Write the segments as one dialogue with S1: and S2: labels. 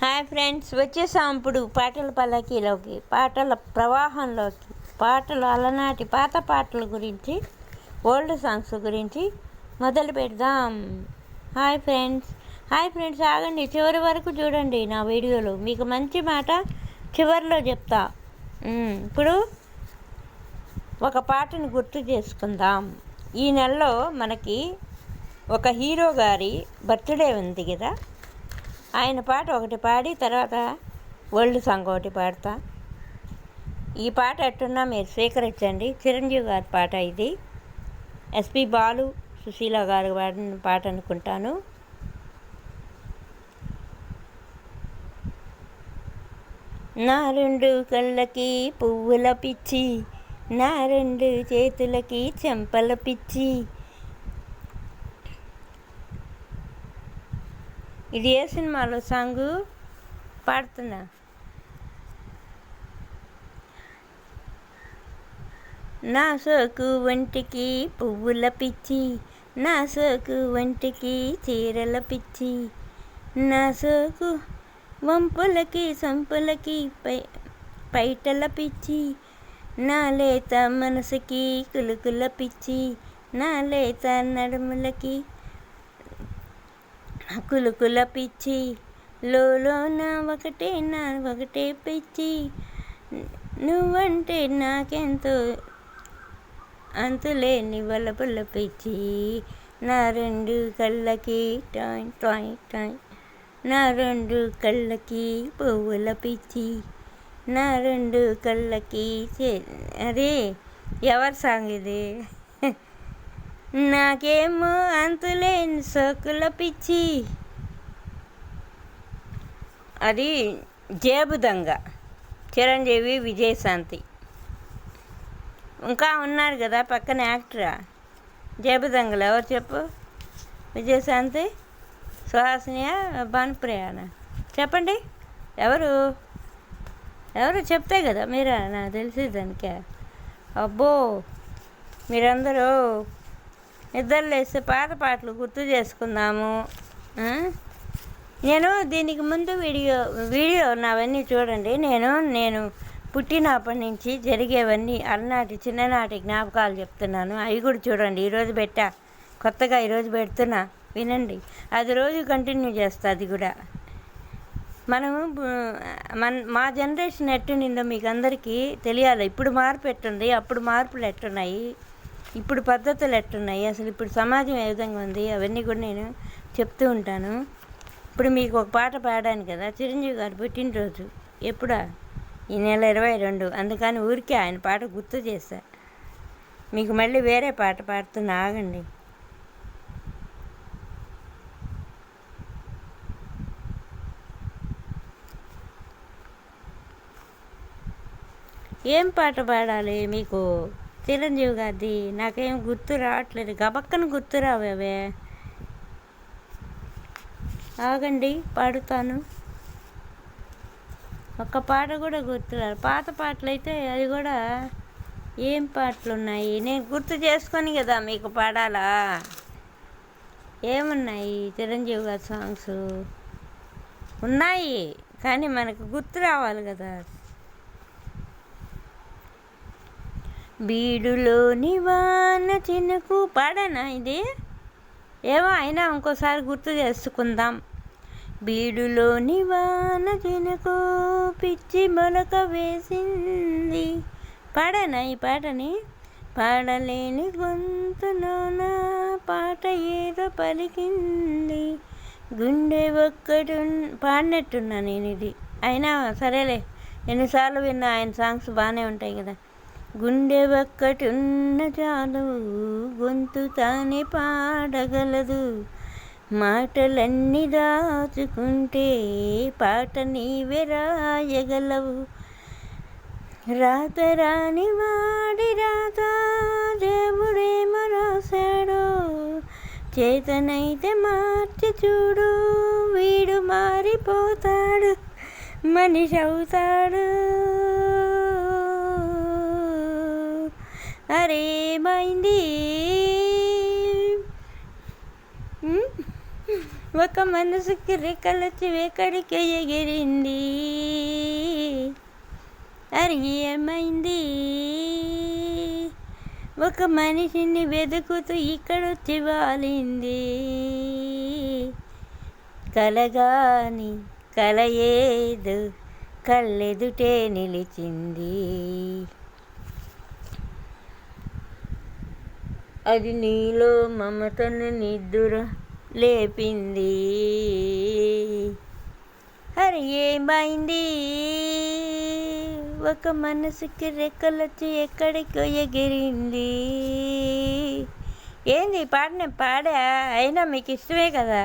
S1: Hi friends, వచ్చేసాం ఇప్పుడు పాటల పల్లకీలోకి, పాటల ప్రవాహంలోకి. పాటలు అలనాటి పాత పాటల గురించి, ఓల్డ్ సాంగ్స్ గురించి మొదలు పెడదాం. హాయ్ ఫ్రెండ్స్, ఆగండి, చివరి వరకు చూడండి నా వీడియోలో. మీకు మంచి మాట చివరిలో చెప్తా. ఇప్పుడు ఒక పాటను గుర్తు చేసుకుందాం. ఈ నెలలో మనకి ఒక హీరో గారి బర్త్డే ఉంది కదా, ఆయన పాట ఒకటి పాడి తర్వాత ఓల్డ్ సాంగ్ ఒకటి పాడతా. ఈ పాట ఎట్టున్నా మీరు స్వీకరించండి. చిరంజీవి గారి పాట ఇది. ఎస్పి బాలు, సుశీల గారు పాడిన పాట అనుకుంటాను. నా రెండు కళ్ళకి పువ్వుల పిచ్చి, నా రెండు చేతులకి చెంపల పిచ్చి. ఇది ఏ సినిమాలో సాంగు పాడుతున్నా? నా సోకు వంటికి పువ్వుల పిచ్చి, నా సోకు వంటికి చీరల పిచ్చి, నా సోకు వంపులకి సంపులకి పైటల పిచ్చి, నా లేత మనసుకి కులుకుల పిచ్చి, నా లేత నడుములకి కులుకుల పిచ్చి, లోన ఒకటే పిచ్చి, నువ్వంటే నాకెంతో అంతులేని వలపుల పిచ్చి. నా రెండు కళ్ళకి టాయ్ టాయ్ టాయ్, నా రెండు కళ్ళకి పువ్వుల పిచ్చి, నా రెండు కళ్ళకి అదే ఎవరి సాంగ్ ఇది? నాకేమో అంతులేని సోకుల పిచ్చి. అది జేబు దొంగ, చిరంజీవి, విజయశాంతి. ఇంకా ఉన్నారు కదా పక్కన యాక్టరా. జేబు దొంగలు ఎవరు చెప్పు? విజయశాంతి, సుహాసినియా, భానుప్రియానా? చెప్పండి, ఎవరు చెప్తే కదా మీరా నాకు తెలిసేదానికే. అబ్బో, మీరందరూ నిద్రలేస్తే పాత పాటలు గుర్తు చేసుకుందాము. నేను దీనికి ముందు వీడియో నావన్నీ చూడండి. నేను పుట్టినప్పటి నుంచి జరిగేవన్నీ అలనాటి చిన్ననాటి జ్ఞాపకాలు చెప్తున్నాను. అవి కూడా చూడండి. ఈరోజు కొత్తగా ఈరోజు పెడుతున్నా, వినండి. అది రోజు కంటిన్యూ చేస్తా. అది కూడా మా జనరేషన్ ఎట్టుండిందో మీకు అందరికీ తెలియాలి. ఇప్పుడు మార్పు ఎట్టుంది, అప్పుడు మార్పులు ఎట్టున్నాయి, ఇప్పుడు పద్ధతులు ఎట్టున్నాయి, అసలు ఇప్పుడు సమాజం ఏ విధంగా ఉంది, అవన్నీ కూడా నేను చెప్తూ ఉంటాను. ఇప్పుడు మీకు ఒక పాట పాడాను కదా, చిరంజీవి గారు పుట్టినరోజు ఎప్పుడా? ఈ నెల 22. అందుకని ఊరికే ఆయన పాట గుర్తు చేశా. మీకు మళ్ళీ వేరే పాట పాడుతున్నా, ఆగండి. ఏం పాట పాడాలి మీకు? చిరంజీవి గారిది నాకేం గుర్తు రావట్లేదు. గబక్కన గుర్తు రావే. ఆగండి, పాడుతాను. ఒక్క పాట కూడా గుర్తురాదు. పాత పాటలు అయితే అది కూడా ఏం పాటలు ఉన్నాయి నేను గుర్తు చేసుకొని కదా మీకు పాడాలా? ఏమున్నాయి చిరంజీవి గారి సాంగ్స్? ఉన్నాయి, కానీ మనకు గుర్తు రావాలి కదా. బీడులోని వాన చినుకు పాడనా ఇది? ఏమో, అయినా ఇంకోసారి గుర్తు చేసుకుందాం. బీడులోని వాన చినుకు పిచ్చి మొలక వేసింది. పాడనా ఈ పాటని? పాడలేని గొంతులోన పాట ఏదో పలికింది. గుండె ఒక్కటి పాడినట్టున్నా నేను ఇది. అయినా సరేలే, ఎన్నిసార్లు విన్నా ఆయన సాంగ్స్ బాగానే ఉంటాయి కదా. గుండె ఒక్కటి ఉన్న చాలు, గొంతు తానే పాడగలదు, మాటలన్నీ దాచుకుంటే పాట నీవే రాయగలవు. రాత రాని వాడి రాత దేవుడేమో రాశాడో, చేతనైతే మార్చి చూడు, వీడు మారిపోతాడు, మనిషి అవుతాడు. అరేమైంది? ఒక మనసుకి రెక్కలొచ్చి ఎక్కడికి ఎగిరింది, అది ఏమైంది? ఒక మనిషిని వెతుకుతూ ఇక్కడొచ్చి వాలింది, కలగాని కల ఏదు కళ్ళెదుటే నిలిచింది, అది నీలో మమతను నిద్ర లేపింది, అరే ఏమైంది? ఒక మనసుకి రెక్కలొచ్చి ఎక్కడికో ఎగిరింది. ఏంది ఈ పాట నేను పాడా, అయినా మీకు ఇష్టమే కదా.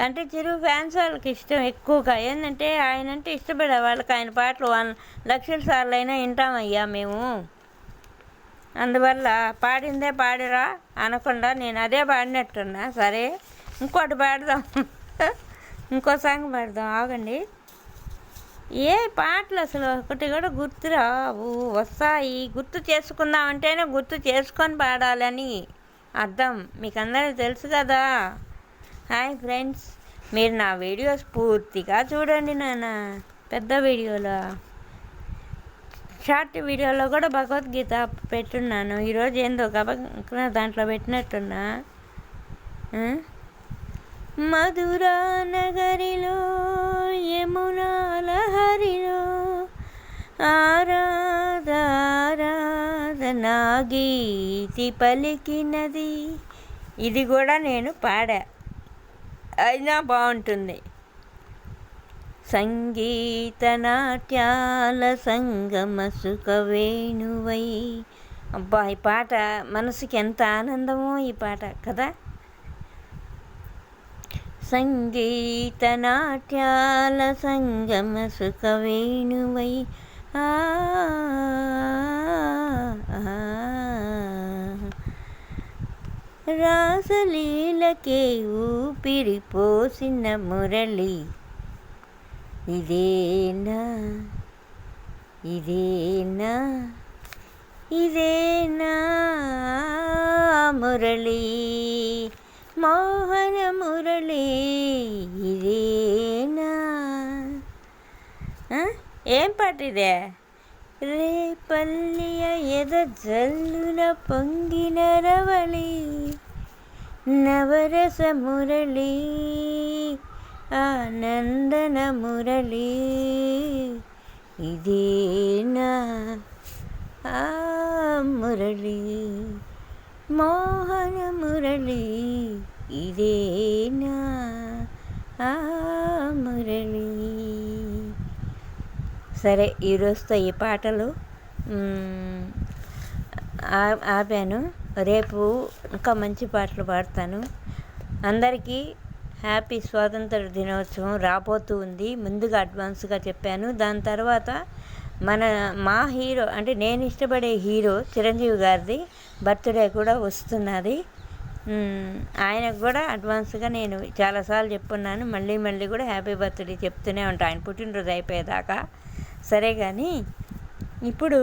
S1: అంటే చిరు ఫ్యాన్స్ వాళ్ళకి ఇష్టం ఎక్కువగా. ఏంటంటే ఆయన అంటే ఇష్టపడే వాళ్ళకి ఆయన పాటలు 1,00,000 సార్లు అయినా వింటామయ్యా మేము. అందువల్ల పాడిందే పాడిరా అనకుండా నేను అదే పాడినట్టున్నా. సరే ఇంకోటి పాడదాం, ఇంకో సాంగ్ పాడదాం, ఆగండి. ఏ పాటలు అసలు ఒకటి కూడా గుర్తురావు, వస్తాయి. గుర్తు చేసుకుందామంటేనే గుర్తు చేసుకొని పాడాలని అర్థం, మీకు అందరికీ తెలుసు కదా. హాయ్ ఫ్రెండ్స్, మీరు నా వీడియోస్ పూర్తిగా చూడండి నాన్న. పెద్ద వీడియోలో, షార్ట్ వీడియోలో కూడా భగవద్గీత పెట్టున్నాను. ఈరోజు ఏందో గబ దాంట్లో పెట్టినట్టున్నా. మధురా నగరిలో యమునా లహరిలో ఆరాధ నా గీతి పలికినది. ఇది కూడా నేను పాడా, అయినా బాగుంటుంది. సంగీత నాట్యాల సంగమ సుఖ వేణువై. అబ్బా ఈ పాట మనసుకి ఎంత ఆనందమో ఈ పాట కదా. సంగీత నాట్యాల సంగమ సుఖ వేణువై రాసలీలకే ఊపిరి పోసిన మురళి ఇదేనా, ఇదేనా, ఇదేనా మురళి, మోహన మురళి ఇదేనా. ఏం పాట ఇదే? రేపల్లియ ఎద జల్లున పొంగిన రవళి, నవరస మురళి, ఆనందన మురళి ఇదేనా ఆ మురళి, మోహన మురళి ఇదేనా ఆ మురళి. సరే ఈరోజుతో ఈ పాటలు ఆపాను. రేపు ఇంకా మంచి పాటలు పాడతాను. అందరికీ హ్యాపీ స్వాతంత్ర దినోత్సవం రాబోతూ ఉంది. ముందుగా అడ్వాన్స్గా చెప్పాను. దాని తర్వాత మా హీరో అంటే నేను ఇష్టపడే హీరో చిరంజీవి గారిది బర్త్డే కూడా వస్తున్నది. ఆయనకు కూడా అడ్వాన్స్గా నేను చాలాసార్లు చెప్పున్నాను. మళ్ళీ కూడా హ్యాపీ బర్త్డే చెప్తూనే ఉంటాను ఆయన పుట్టినరోజు అయిపోయేదాకా. సరే కానీ ఇప్పుడు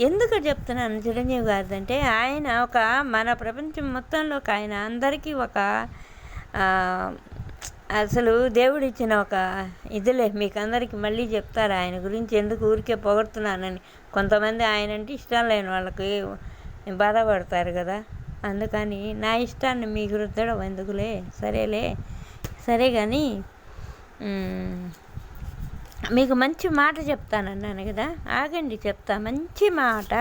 S1: ఎందుకు చెప్తున్నాను చిరంజీవి గారిది అంటే, ఆయన ఒక మన ప్రపంచం మొత్తంలోకి ఆయన అందరికీ ఒక అసలు దేవుడిచ్చిన ఒక ఇదిలే. మీకు అందరికీ మళ్ళీ చెప్తారు ఆయన గురించి, ఎందుకు ఊరికే పొగడుతున్నానని. కొంతమంది ఆయన అంటే ఇష్టం లేని వాళ్ళకి బాధపడతారు కదా, అందుకని నా ఇష్టాన్ని మీకు రుద్దడం ఎందుకులే. సరే కానీ మీకు మంచి మాట చెప్తానన్నాను కదా, ఆగండి చెప్తా. మంచి మాట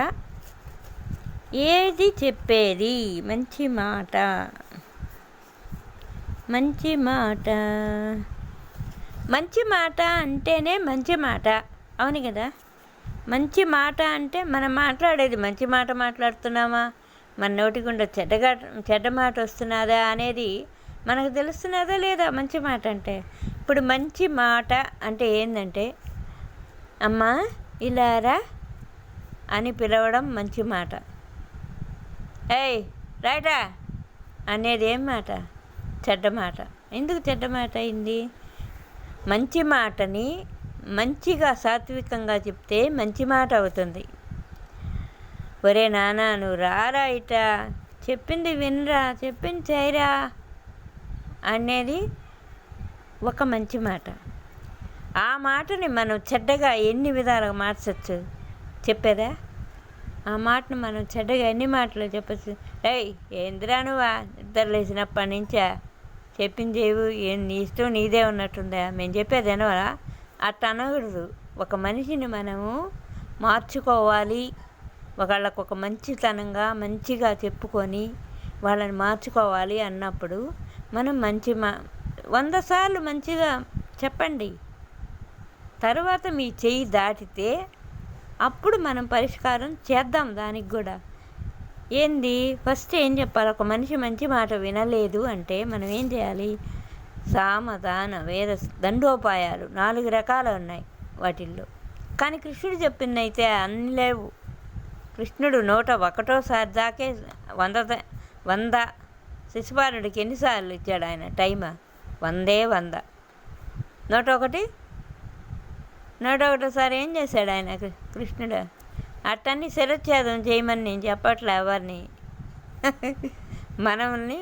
S1: ఏది చెప్పేది? మంచి మాట, మంచి మాట, మంచి మాట అంటేనే మంచి మాట, అవును కదా. మంచి మాట అంటే మనం మాట్లాడేది మంచి మాట మాట్లాడుతున్నామా, మన నోటిగుండా చెడ్డ మాట వస్తున్నదా అనేది మనకు తెలుస్తున్నదా లేదా? మంచి మాట అంటే ఇప్పుడు మంచి మాట అంటే ఏంటంటే, అమ్మా ఇలారా అని పిలవడం మంచి మాట. ఏయ్ రైటా అనేది ఏం మాట? చెడ్డ మాట. ఎందుకు చెడ్డ మాట అయింది? మంచి మాటని మంచిగా సాత్వికంగా చెప్తే మంచి మాట అవుతుంది. ఒరే నాన్న నువ్వు రారా ఇట, చెప్పింది వినరా, చెప్పింది చేయరా అనేది ఒక మంచి మాట. ఆ మాటని మనం చెడ్డగా ఎన్ని విధాలుగా మార్చచ్చు చెప్పేదా? ఆ మాటను మనం చెడ్డగా ఎన్ని మాటలు చెప్పచ్చు. ఏయ్ ఏందిరా నువ్వా నిద్ర లేచినప్పటి నుంచా చెప్పింది చేయవు, నీ ఇష్టం నీదే ఉన్నట్టుందా, మేము చెప్పేది వినవరా అట్ట అనకూడదు. ఒక మనిషిని మనము మార్చుకోవాలి, వాళ్ళకు ఒక మంచితనంగా మంచిగా చెప్పుకొని వాళ్ళని మార్చుకోవాలి అన్నప్పుడు మనం 100 సార్లు మంచిగా చెప్పండి. తర్వాత మీ చెయ్యి దాటితే అప్పుడు మనం పరిష్కారం చేద్దాం. దానికి కూడా ఏంది ఫస్ట్ ఏం చెప్పాలి, ఒక మనిషి మంచి మాట వినలేదు అంటే మనం ఏం చేయాలి? సామదాన వేద దండోపాయాలు 4 రకాలు ఉన్నాయి వాటిల్లో. కానీ కృష్ణుడు చెప్పిందైతే అన్ని లేవు. కృష్ణుడు 101సారి దాకే 100 శిశుపాలుడికి ఎన్నిసార్లు ఇచ్చాడు ఆయన టైమా? 100 101సారి ఏం చేశాడు ఆయన కృష్ణుడు? అట్టన్ని శిరచ్ఛేదం చేయమని నేను చెప్పట్లే ఎవరిని. మనల్ని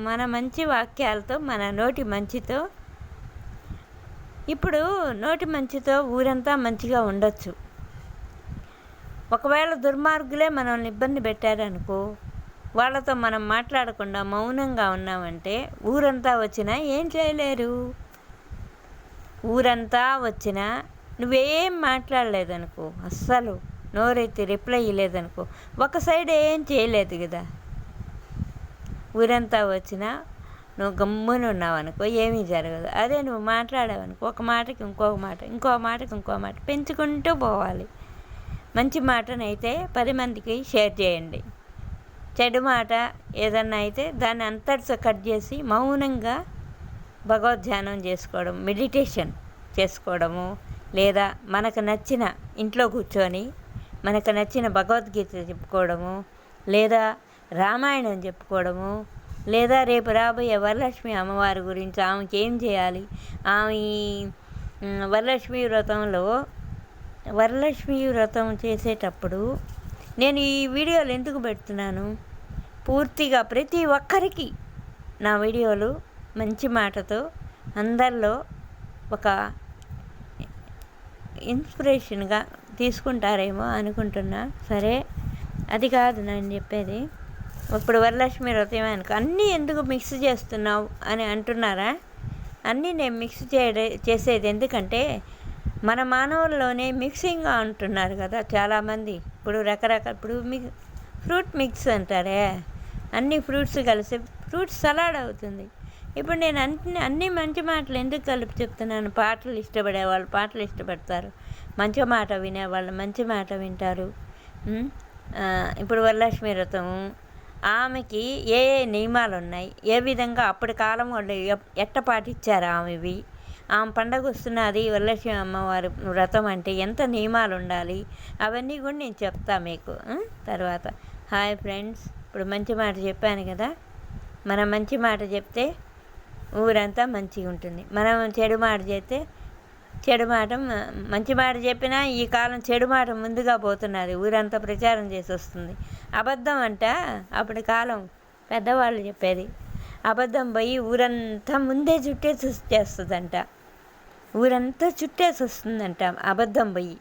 S1: మన మంచి వాక్యాలతో, మన నోటి మంచితో, ఇప్పుడు నోటి మంచితో ఊరంతా మంచిగా ఉండొచ్చు. ఒకవేళ దుర్మార్గులే మనల్ని ఇబ్బంది పెట్టారనుకో, వాళ్ళతో మనం మాట్లాడకుండా మౌనంగా ఉన్నామంటే ఊరంతా వచ్చినా ఏం చేయలేరు. ఊరంతా వచ్చినా నువ్వేం మాట్లాడలేదనుకో, అస్సలు నోరెత్తి రిప్లై ఇవ్వలేదనుకో, ఒక సైడ్ ఏం చేయలేదు కదా. ఊరంతా వచ్చినా నువ్వు గమ్మున ఉన్నావనుకో ఏమీ జరగదు. అదే నువ్వు మాట్లాడావనుకో, ఒక మాటకి ఇంకొక మాట, ఇంకో మాటకి ఇంకో మాట పెంచుకుంటూ పోవాలి. మంచి మాటనైతే 10 మందికి షేర్ చేయండి. చెడు మాట ఏదన్నా అయితే దాన్ని అంతటితో కట్ చేసి మౌనంగా భగవద్ధ్యానం చేసుకోవడం, మెడిటేషన్ చేసుకోవడము, లేదా మనకు నచ్చిన ఇంట్లో కూర్చొని మనకు నచ్చిన భగవద్గీత చెప్పుకోవడము, లేదా రామాయణం చెప్పుకోవడము, లేదా రేపు రాబోయే వరలక్ష్మి అమ్మవారి గురించి ఆమెకి ఏం చేయాలి, ఆమె వరలక్ష్మి వ్రతం చేసేటప్పుడు నేను ఈ వీడియోలు ఎందుకు పెడుతున్నాను, పూర్తిగా ప్రతి ఒక్కరికి నా వీడియోలు మంచి మాటతో అందరిలో ఒక ఇన్స్పిరేషన్గా తీసుకుంటారేమో అనుకుంటున్నా. సరే, అది కాదు నేను చెప్పేది. ఇప్పుడు వరలక్ష్మి వ్రతం అనుకో, అన్నీ ఎందుకు మిక్స్ చేస్తున్నావు అని అంటున్నారా? అన్నీ నేను మిక్స్ చేసేది ఎందుకంటే మన మానవుల్లోనే మిక్సింగ్గా అంటున్నారు కదా చాలామంది. ఇప్పుడు ఇప్పుడు ఫ్రూట్ మిక్స్ అంటారే, అన్ని ఫ్రూట్స్ కలిసి ఫ్రూట్ సలాడ్ అవుతుంది. ఇప్పుడు నేను అన్ని మంచి మాటలు ఎందుకు కలిపి చెప్తున్నాను? పాటలు ఇష్టపడేవాళ్ళు పాటలు ఇష్టపడతారు, మంచి మాట వినేవాళ్ళు మంచి మాట వింటారు. ఇప్పుడు వరలక్ష్మి వ్రతం ఆమెకి ఏ నియమాలు ఉన్నాయి, ఏ విధంగా అప్పటి కాలం వాళ్ళు ఎట్ట పాటించారు ఆమెవి, ఆమె పండగ వస్తున్నది వరలక్ష్మి అమ్మవారి వ్రతం అంటే ఎంత నియమాలు ఉండాలి, అవన్నీ కూడా నేను చెప్తా మీకు తర్వాత. హాయ్ ఫ్రెండ్స్, ఇప్పుడు మంచి మాట చెప్పాను కదా. మనం మంచి మాట చెప్తే ఊరంతా మంచిగా ఉంటుంది. మనం చెడు మాట చెప్తే మంచి మాట చెప్పినా ఈ కాలం చెడు మాట ముందుగా పోతున్నది, ఊరంతా ప్రచారం చేసి వస్తుంది. అబద్ధం అంట అప్పటి కాలం పెద్దవాళ్ళు చెప్పేది, అబద్ధం పోయి ఊరంతా ముందే చుట్టేస్తుందంట, ఊరంతా చుట్టేసి వస్తుందంట అబద్ధం పోయి.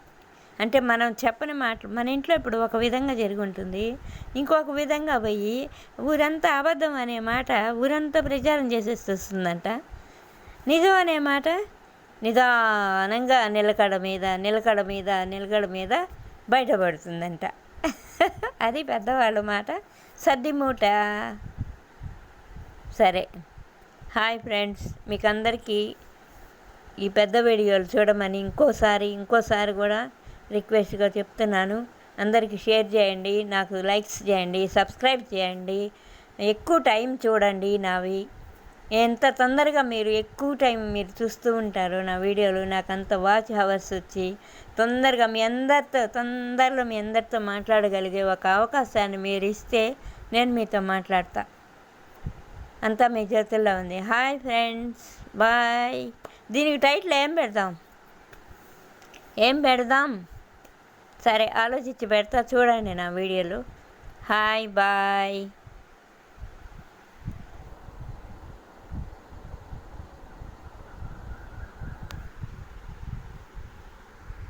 S1: అంటే మనం చెప్పని మాటలు మన ఇంట్లో ఇప్పుడు ఒక విధంగా జరిగి ఉంటుంది, ఇంకొక విధంగా పోయి ఊరంతా అబద్ధం అనే మాట ఊరంతా ప్రచారం చేసేసి వస్తుందంట. నిజం అనే మాట నిదానంగా నిలకడ మీద బయటపడుతుందంట. అది పెద్దవాళ్ళ మాట, సర్ది మూట. సరే, హాయ్ ఫ్రెండ్స్, మీకు అందరికీ ఈ పెద్ద వీడియోలు చూడమని ఇంకోసారి కూడా రిక్వెస్ట్గా చెప్తున్నాను. అందరికీ షేర్ చేయండి, నాకు లైక్స్ చేయండి, సబ్స్క్రైబ్ చేయండి, ఎక్కువ టైం చూడండి నావి. ఎంత తొందరగా మీరు ఎక్కువ టైం మీరు చూస్తూ ఉంటారో నా వీడియోలు, నాకు అంత వాచ్ హవర్స్ వచ్చి తొందరగా మీ అందరితో మాట్లాడగలిగే ఒక అవకాశాన్ని మీరు ఇస్తే నేను మీతో మాట్లాడతా. అంతా మీ చేతుల్లో ఉంది. Hi friends, bye. దీనికి టైటిల్ ఏం పెడదాం? సరే, ఆలోచించి పెడతా, చూడండి నా వీడియోలు. Hi, bye.